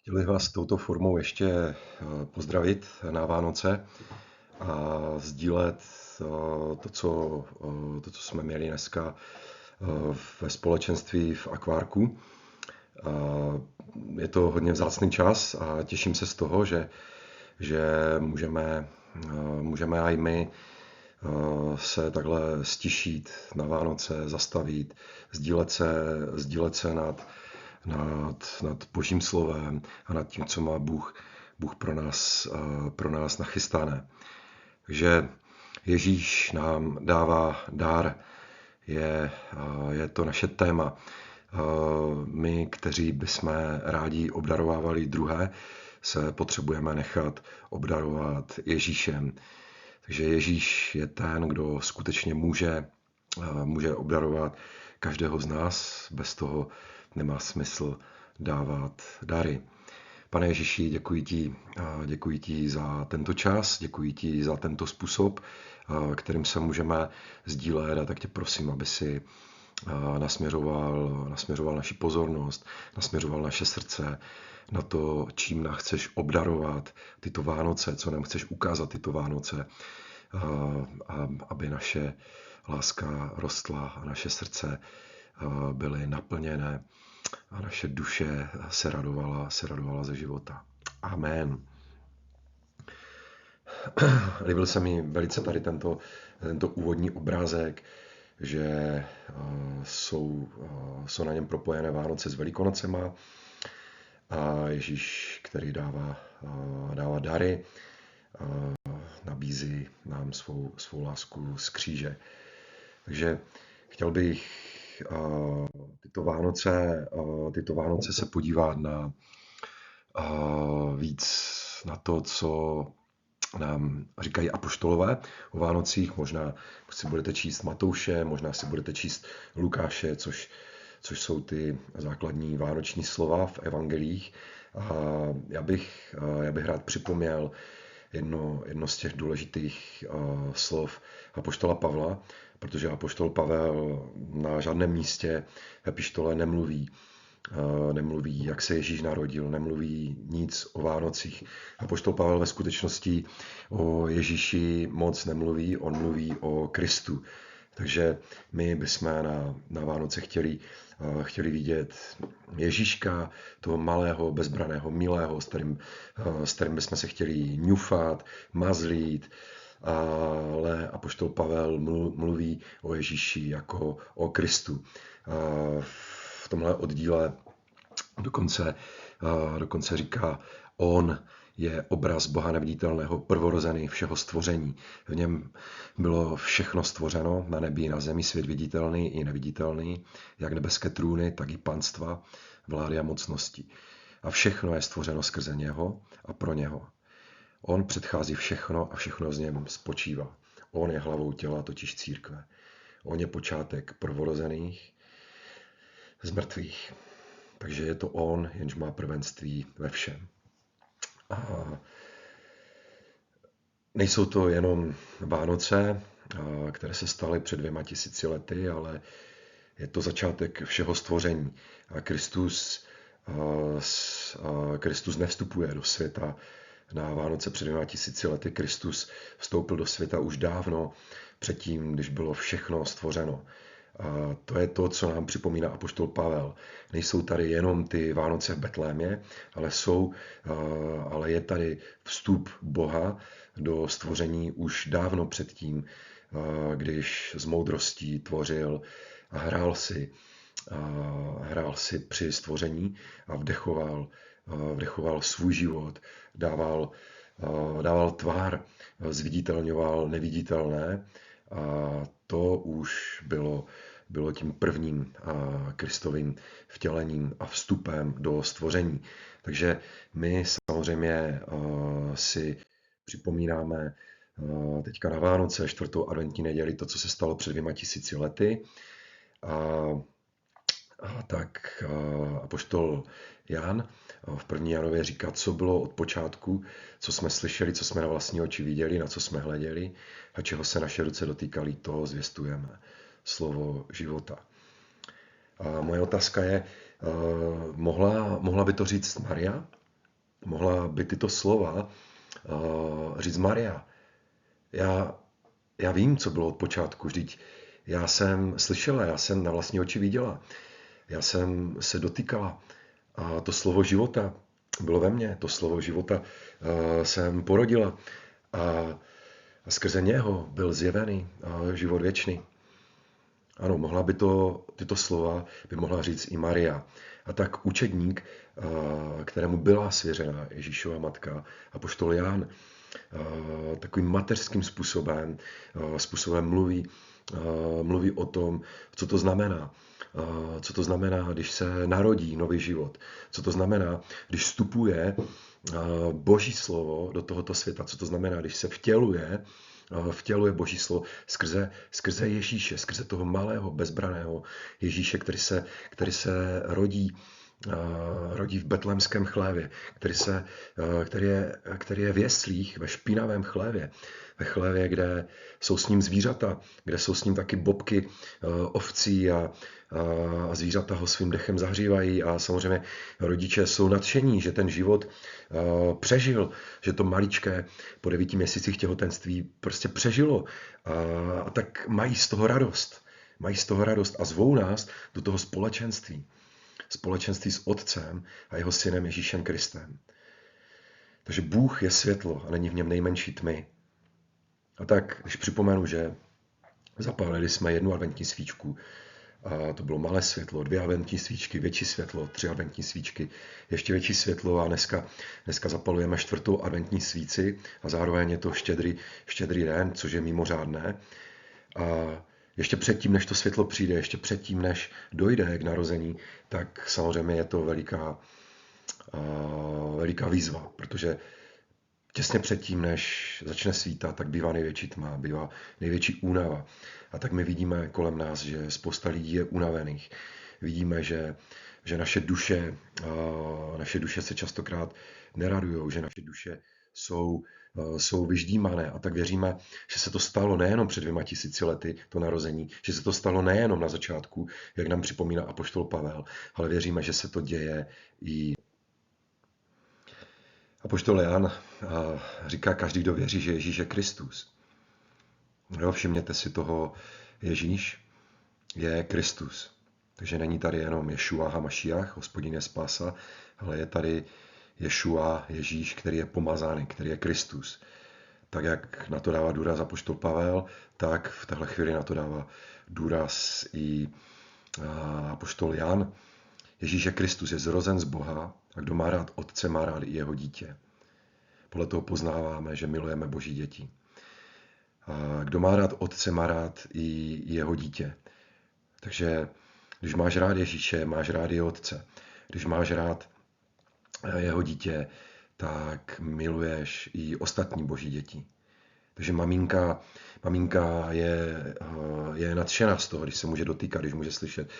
Chtěl bych vás touto formou ještě pozdravit na Vánoce a sdílet to, co jsme měli dneska ve společenství v Akvárku. Je to hodně vzácný čas a těším se z toho, že můžeme i my se takhle stišit na Vánoce, zastavit, sdílet se nad Božím slovem a nad tím, co má Bůh pro nás nachystané. Takže Ježíš nám dává dar, je to naše téma. My, kteří bychom rádi obdarovávali druhé, se potřebujeme nechat obdarovat Ježíšem. Takže Ježíš je ten, kdo skutečně může obdarovat každého z nás. Bez toho nemá smysl dávat dary. Pane Ježíši, děkuji ti za tento čas, děkuji ti za tento způsob, kterým se můžeme sdílet, a tak tě prosím, aby si nasměřoval naši pozornost, nasměřoval naše srdce na to, čím nás chceš obdarovat tyto Vánoce, co nám chceš ukázat tyto Vánoce, aby naše láska rostla a naše srdce byly naplněné a naše duše se radovala ze života. Amen. Líbil se mi velice tady tento úvodní obrázek, že jsou na něm propojené Vánoce s Velikonocema a Ježíš, který dává dary, nabízí nám svou lásku z kříže. Takže chtěl bych tyto Vánoce se podívat víc na to, co nám říkají apoštolové o Vánocích. Možná si budete číst Matouše, možná si budete číst Lukáše, což jsou ty základní vánoční slova v evangelích. A já bych rád připomněl jedno z těch důležitých slov apoštola Pavla, protože apoštol Pavel na žádném místě v epištole nemluví, jak se Ježíš narodil, nemluví nic o Vánocích. Apoštol Pavel ve skutečnosti o Ježíši moc nemluví, on mluví o Kristu. Takže my bychom na Vánoce chtěli vidět Ježíška, toho malého, bezbraného, milého, s kterým bychom se chtěli ňufat, mazlít, ale apoštol Pavel mluví o Ježíši jako o Kristu. V tomhle oddíle dokonce říká, on je obraz Boha neviditelného, prvorozený všeho stvoření. V něm bylo všechno stvořeno, na nebi i na zemi, svět viditelný i neviditelný, jak nebeské trůny, tak i panstva, vlády a mocnosti. A všechno je stvořeno skrze něho a pro něho. On předchází všechno a všechno z něm spočívá. On je hlavou těla, totiž církve. On je počátek prvorozených z mrtvých. Takže je to on, jenž má prvenství ve všem. A nejsou to jenom Vánoce, které se staly před 2000 lety, ale je to začátek všeho stvoření. A Kristus nevstupuje do světa na Vánoce před 2000 lety. Kristus vstoupil do světa už dávno předtím, když bylo všechno stvořeno. A to je to, co nám připomíná apoštol Pavel. Nejsou tady jenom ty Vánoce v Betlémě, ale je tady vstup Boha do stvoření už dávno předtím, když z moudrostí tvořil a hrál si při stvoření a vdechoval svůj život, dával tvar, zviditelňoval neviditelné. A to už bylo tím prvním Kristovým vtělením a vstupem do stvoření. Takže my samozřejmě si připomínáme teďka na Vánoce, 4. adventní neděli, to, co se stalo před 2000 lety. Tak apoštol Jan v 1. Janově říká, co bylo od počátku, co jsme slyšeli, co jsme na vlastní oči viděli, na co jsme hleděli a čeho se naše ruce dotýkaly, toho zvěstujeme. Slovo života. A moje otázka je, mohla by to říct Maria? mohla by tyto slova říct Maria. Já vím, co bylo od počátku, vždyť já jsem slyšela, já jsem na vlastní oči viděla, já jsem se dotýkala a to slovo života bylo ve mně, to slovo života jsem porodila a skrze něho byl zjevený život věčný. Ano, tyto slova by mohla říct i Maria. A tak učedník, kterému byla svěřena Ježíšova matka, apoštol Jan, takovým mateřským způsobem mluví o tom, co to znamená. Co to znamená, když se narodí nový život. Co to znamená, když vstupuje Boží slovo do tohoto světa. Co to znamená, když se vtěluje Boží slovo skrze Ježíše, skrze toho malého, bezbraného Ježíše, který se rodí v betlémském chlévě, který je v jeslích, ve špinavém chlévě, ve chlévě, kde jsou s ním zvířata, kde jsou s ním taky bobky ovcí a zvířata ho svým dechem zahřívají a samozřejmě rodiče jsou nadšení, že ten život přežil, že to maličké po 9 měsících těhotenství prostě přežilo a tak mají z toho radost a zvou nás do toho společenství s Otcem a jeho synem Ježíšem Kristem. Takže Bůh je světlo a není v něm nejmenší tmy. A tak, když připomenu, že zapálili jsme 1 adventní svíčku, a to bylo malé světlo, 2 adventní svíčky, větší světlo, 3 adventní svíčky, ještě větší světlo a dneska zapalujeme 4. adventní svíci a zároveň je to štědrý den, což je mimořádné. A ještě předtím, než to světlo přijde, ještě předtím, než dojde k narození, tak samozřejmě je to veliká výzva, protože těsně předtím, než začne svítat, tak bývá největší tma, bývá největší únava. A tak my vidíme kolem nás, že spousta lidí je unavených. Vidíme, že naše duše se častokrát neradujou, že naše duše jsou vyždímané. A tak věříme, že se to stalo nejenom před 2000 lety, to narození, že se to stalo nejenom na začátku, jak nám připomíná apoštol Pavel, ale věříme, že se to děje i apoštol Jan říká, každý, kdo věří, že Ježíš je Kristus. Jo, všimněte si toho, Ježíš je Kristus. Takže není tady jenom Ješua HaMašiach, Hospodin je spása, ale je tady Ješua, Ježíš, který je pomazaný, který je Kristus. Tak jak na to dává důraz apoštol Pavel, tak v téhle chvíli na to dává důraz i apoštol Jan. Ježíš je Kristus, je zrozen z Boha a kdo má rád Otce, má rád i jeho dítě. Podle toho poznáváme, že milujeme Boží děti. A kdo má rád Otce, má rád i jeho dítě. Takže když máš rád Ježíše, máš rád i Otce. Když máš rád jeho dítě, tak miluješ i ostatní Boží děti. Takže maminka je nadšená z toho, když se může dotýkat, když může slyšet,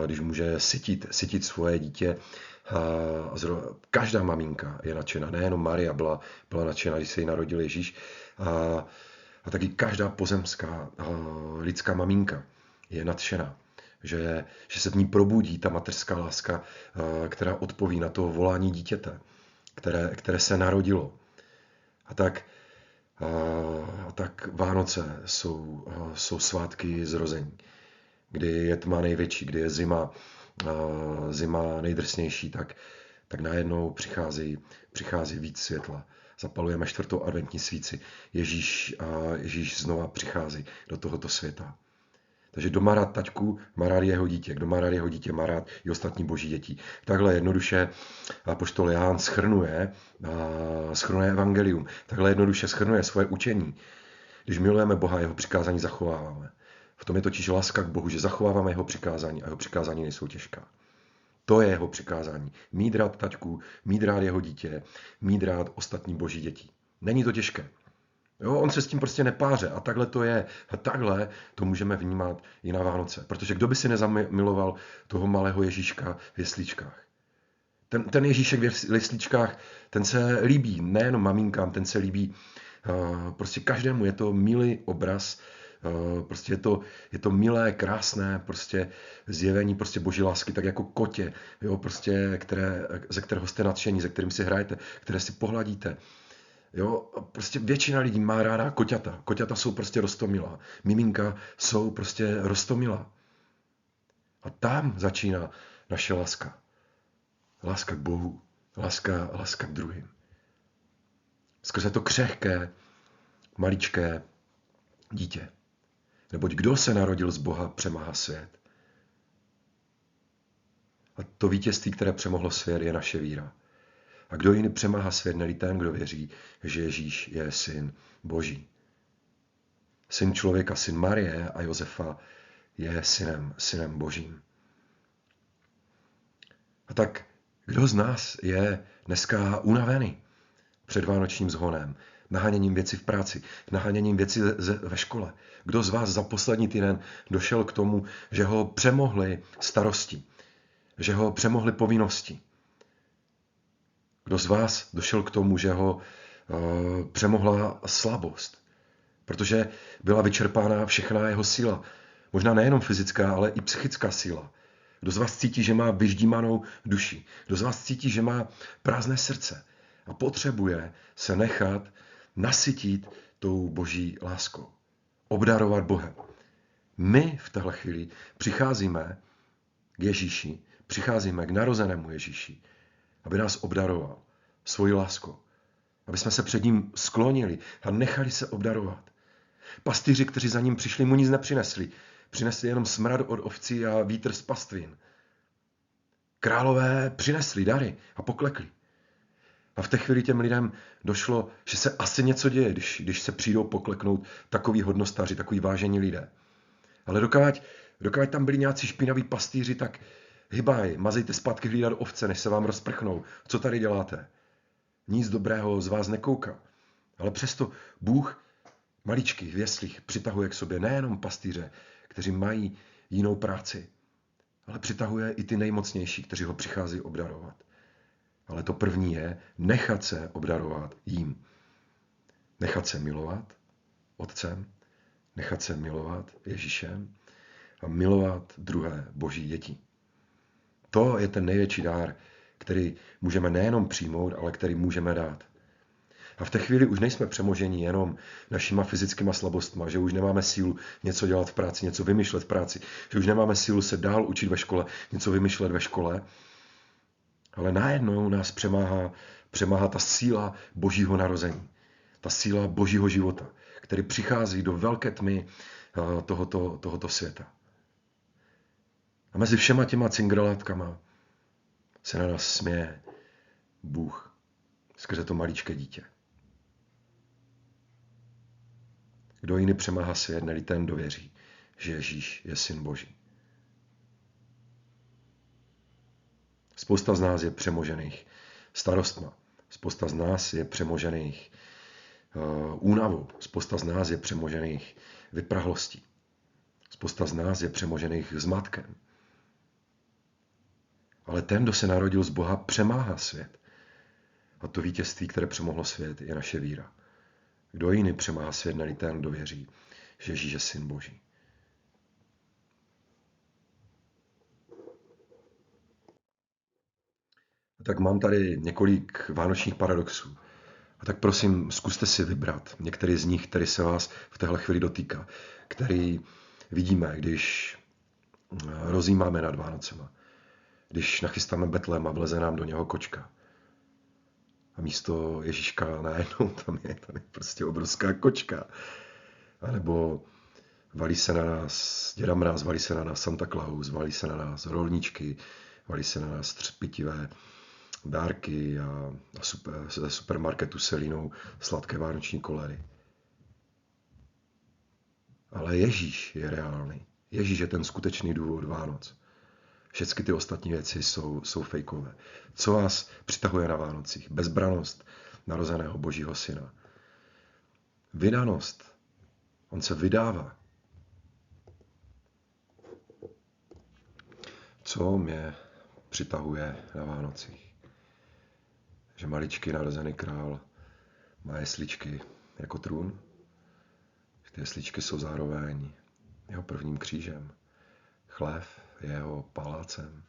když může sytit svoje dítě. Každá maminka je nadšená, nejenom Maria byla nadšená, když se jí narodil Ježíš, a taky každá pozemská lidská maminka je nadšená, že se v ní probudí ta mateřská láska, která odpoví na to volání dítěte, které se narodilo. A tak Vánoce jsou svátky zrození, kdy je tma největší, kdy je zima nejdrsnější, tak najednou přichází víc světla. Zapalujeme 4. adventní svíci. Ježíš znova přichází do tohoto světa. Takže kdo má rád taťku, má rád jeho dítě. Kdo má rád jeho dítě, má rád i ostatní Boží děti. Takhle jednoduše apoštol Jan shrnuje evangelium. Takhle jednoduše shrnuje svoje učení. Když milujeme Boha, jeho přikázání zachováváme. V tom je totiž láska k Bohu, že zachováváme jeho přikázání a jeho přikázání nejsou těžká. To je jeho přikázání. Mít rád taťku, mít rád jeho dítě, mít rád ostatní Boží děti. Není to těžké. Jo, on se s tím prostě nepáře a takhle to je. A takhle to můžeme vnímat i na Vánoce. Protože kdo by si nezamiloval toho malého Ježíška v jesličkách? Ten Ježíšek v jesličkách, ten se líbí nejenom maminkám, ten se líbí prostě každému. Je to milý obraz Prostě je to milé, krásné prostě zjevení prostě boží lásky, tak jako kotě, jo, prostě, ze kterého jste nadšení, ze kterým si hrajete, které si pohladíte. Jo, prostě většina lidí má ráda koťata. Koťata jsou prostě roztomilá. Miminka jsou prostě roztomilá. A tam začíná naše láska. Láska k Bohu. Láska k druhým. Skrze to křehké, maličké dítě. Neboť kdo se narodil z Boha, přemáhá svět. A to vítězství, které přemohlo svět, je naše víra. A kdo jiný přemáhá svět, neli ten, kdo věří, že Ježíš je syn Boží. Syn člověka, syn Marie a Josefa je synem Božím. A tak kdo z nás je dneska unavený před vánočním zhonem, naháněním věcí v práci, naháněním věcí ve škole? Kdo z vás za poslední týden došel k tomu, že ho přemohly starosti, že ho přemohly povinnosti? Kdo z vás došel k tomu, že ho přemohla slabost? Protože byla vyčerpána všechna jeho síla. Možná nejenom fyzická, ale i psychická síla. Kdo z vás cítí, že má vyždímanou duši? Kdo z vás cítí, že má prázdné srdce a potřebuje se nechat nasytit tou boží láskou? Obdarovat Bohem. My v téhle chvíli přicházíme k Ježíši, přicházíme k narozenému Ježíši, aby nás obdaroval svojí láskou. Aby jsme se před ním sklonili a nechali se obdarovat. Pastýři, kteří za ním přišli, mu nic nepřinesli. Přinesli jenom smrad od ovcí a vítr z pastvin. Králové přinesli dary a poklekli. A v té chvíli těm lidem došlo, že se asi něco děje, když se přijdou pokleknout takový hodnostáři, takový vážení lidé. Ale dokud tam byli nějací špinaví pastýři, tak hybaj, mazejte zpátky hlídat ovce, než se vám rozprchnou. Co tady děláte? Nic dobrého z vás nekouká. Ale přesto Bůh maličkých v jeslích přitahuje k sobě nejenom pastýře, kteří mají jinou práci, ale přitahuje i ty nejmocnější, kteří ho přichází obdarovat. Ale to první je nechat se obdarovat jím. Nechat se milovat Otcem, nechat se milovat Ježíšem a milovat druhé boží děti. To je ten největší dár, který můžeme nejenom přijmout, ale který můžeme dát. A v té chvíli už nejsme přemoženi jenom našima fyzickýma slabostma, že už nemáme sílu něco dělat v práci, něco vymýšlet v práci, že už nemáme sílu se dál učit ve škole, něco vymýšlet ve škole, ale najednou nás přemáhá ta síla božího narození, ta síla božího života, který přichází do velké tmy tohoto světa. A mezi všema těma cingralátkama se na nás směje Bůh skrze to maličké dítě. Kdo jiný přemáhá svět, neli ten, kdo věří, že Ježíš je syn Boží. Spousta z nás je přemožených starostma. Spousta z nás je přemožených únavou. Spousta z nás je přemožených vyprahlostí. Spousta z nás je přemožených zmatkem. Ale ten, kdo se narodil z Boha, přemáhá svět. A to vítězství, které přemohlo svět, je naše víra. Kdo jiný přemáhá svět, neli ten, kdo věří, že Ježíš je syn Boží. Tak mám tady několik vánočních paradoxů. A tak prosím, zkuste si vybrat některý z nich, který se vás v téhle chvíli dotýká, který vidíme, když rozjímáme nad Vánocema, když nachystáme betlém a vleze nám do něho kočka. A místo Ježíška najednou tam je prostě obrovská kočka. A nebo valí se na nás Děda Mráz, valí se na nás Santa Claus, valí se na nás rolničky, valí se na nás třpitivé dárky a ze supermarketu se línou sladké vánoční koledy. Ale Ježíš je reálný. Ježíš je ten skutečný důvod Vánoc. Všechny ty ostatní věci jsou fejkové. Co vás přitahuje na Vánocích? Bezbranost narozeného Božího syna. Vydanost. On se vydává. Co mě přitahuje na Vánocích? Že maličký narozený král má jesličky jako trůn, Ty jesličky jsou zároveň jeho prvním křížem. Chlév je jeho palácem.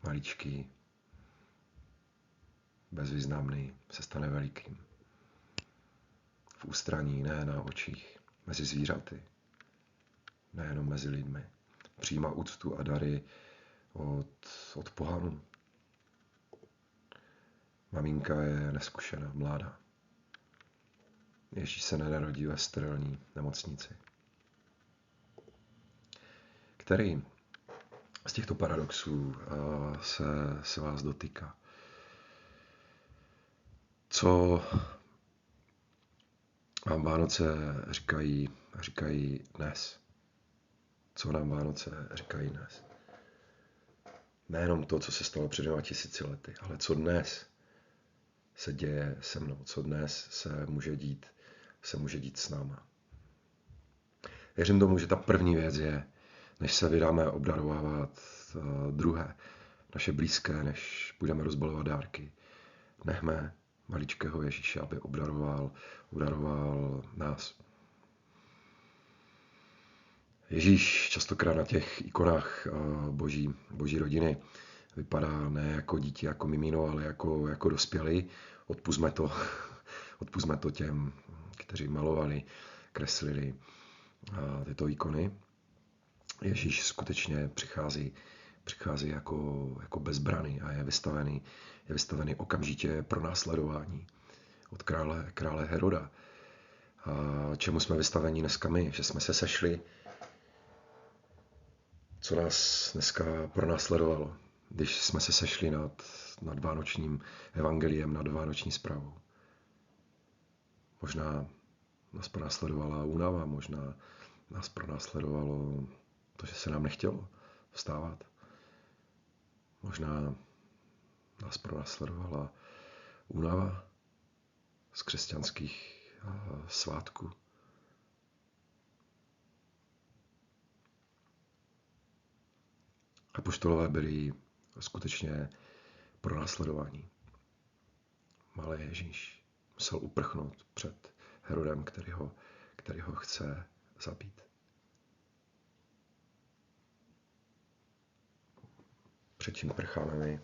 Maličký, bezvýznamný, se stane velikým. V ústraní, ne na očích, mezi zvířaty, nejenom mezi lidmi. Přijímá úctu a dary od pohanů. Maminka je neskušená, mladá. Ježíš se nenarodí ve sterilní nemocnici. Který z těchto paradoxů se vás dotýká? Co vám Vánoce říkají dnes? Co nám Vánoce říkají dnes? Nejenom to, co se stalo před 2000 lety, ale co dnes se děje se mnou, co dnes se může dít s náma. Věřím tomu, že ta první věc je, než se vydáme obdarovávat druhé, naše blízké, než budeme rozbalovat dárky. Nechme maličkého Ježíše, aby obdaroval nás. Ježíš častokrát na těch ikonách boží rodiny vypadá ne jako dítě, jako mimino, ale jako dospělý. Odpusťme to těm, kteří malovali, kreslili tyto ikony. Ježíš skutečně přichází jako bezbraný a je vystavený okamžitě pro následování od krále Heroda. A čemu jsme vystaveni dneska my? Že jsme se sešli, co nás dneska pronásledovalo, když jsme se sešli nad vánočním evangeliem, nad vánoční zprávou. Možná nás pronásledovala únava, možná nás pronásledovalo to, že se nám nechtělo vstávat. Možná nás pronásledovala únava z křesťanských svátků. Apoštolové byli skutečně pronásledování. Malý Ježíš musel uprchnout před Herodem, který ho chce zabít. Před čím prcháme my?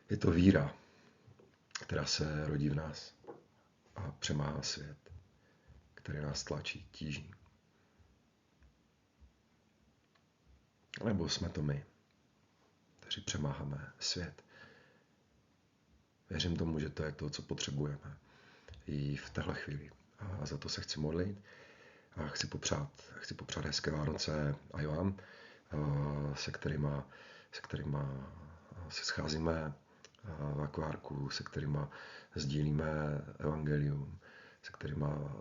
Je to víra, která se rodí v nás a přemáhá svět, který nás tlačí, tíží. Nebo jsme to my, kteří přemáháme svět. Věřím tomu, že to je to, co potřebujeme i v téhle chvíli. A za to se chci modlit a chci popřát hezké Vánoce a vám, se kterýma se scházíme v akvárku, se kterýma sdílíme evangelium, se kterýma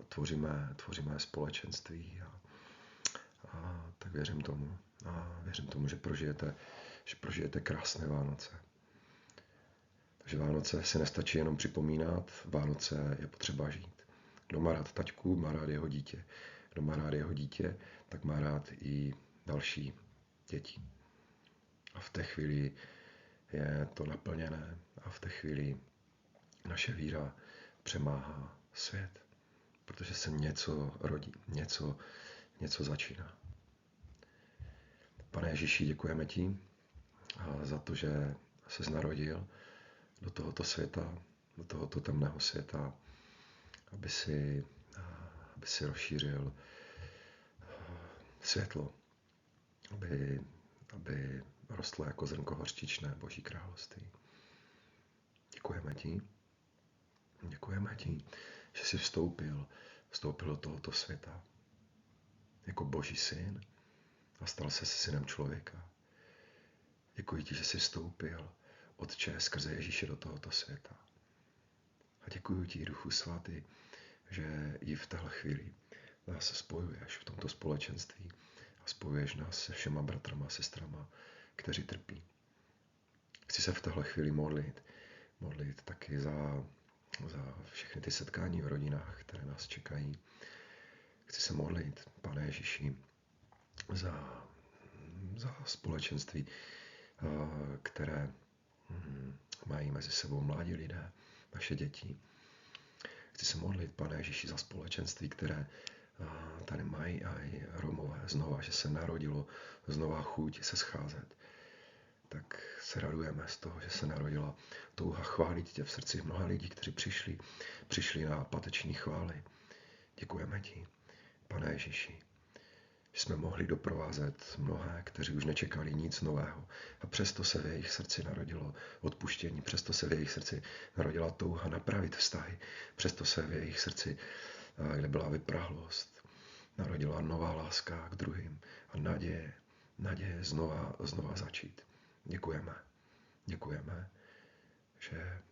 tvoříme společenství. A tak věřím tomu. A věřím tomu, že prožijete krásné Vánoce. Takže Vánoce si nestačí jenom připomínat, Vánoce je potřeba žít. Kdo má rád taťku, má rád jeho dítě. Kdo má rád jeho dítě, tak má rád i další děti. A v té chvíli je to naplněné a v té chvíli naše víra přemáhá svět. Protože se něco rodí, něco začíná. Pane Ježíši, děkujeme ti za to, že ses narodil do tohoto světa, do tohoto temného světa, aby si rozšířil světlo, aby rostlo jako zrnko hořčičné Boží království. Děkujeme ti, že jsi vstoupil do tohoto světa jako Boží syn a stal se synem člověka. Děkuji ti, že jsi vstoupil, Otče, skrze Ježíše do tohoto světa. A děkuji ti, Duchu Svatý, že i v téhle chvíli nás spojuješ v tomto společenství a spojuješ nás se všema bratrama a sestrama, kteří trpí. Chci se v téhle chvíli modlit taky za všechny ty setkání v rodinách, které nás čekají. Chci se modlit, Pane Ježíši, za společenství, které mají mezi sebou mladí lidé, naše děti. Chci se modlit, Pane Ježíši, za společenství, které tady mají a i Romové znova, že se narodilo znova chuť se scházet. Tak se radujeme z toho, že se narodila touha chválit tě v srdci mnoha lidí, kteří přišli na pateční chvály. Děkujeme ti, Pane Ježíši, že jsme mohli doprovázet mnohé, kteří už nečekali nic nového. A přesto se v jejich srdci narodilo odpuštění, přesto se v jejich srdci narodila touha napravit vztahy, přesto se v jejich srdci, kde byla vyprahlost, narodila nová láska k druhým a naděje znova začít. Děkujeme, že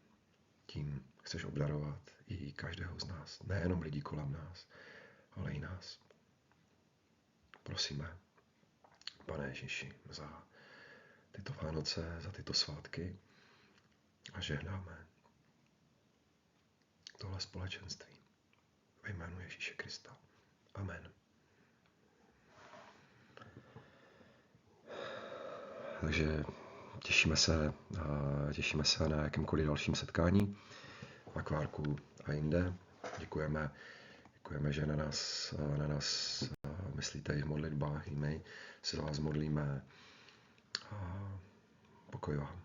tím chceš obdarovat i každého z nás, nejenom lidí kolem nás, ale i nás. Prosíme, Pane Ježíši, za tyto Vánoce, za tyto svátky a žehnáme tohle společenství ve jménu Ježíše Krista. Amen. Takže těšíme se na jakémkoliv dalším setkání v akvárku a jinde. Děkujeme, že na nás myslíte i v modlitbách, i my se za vás modlíme. Pokoj vám.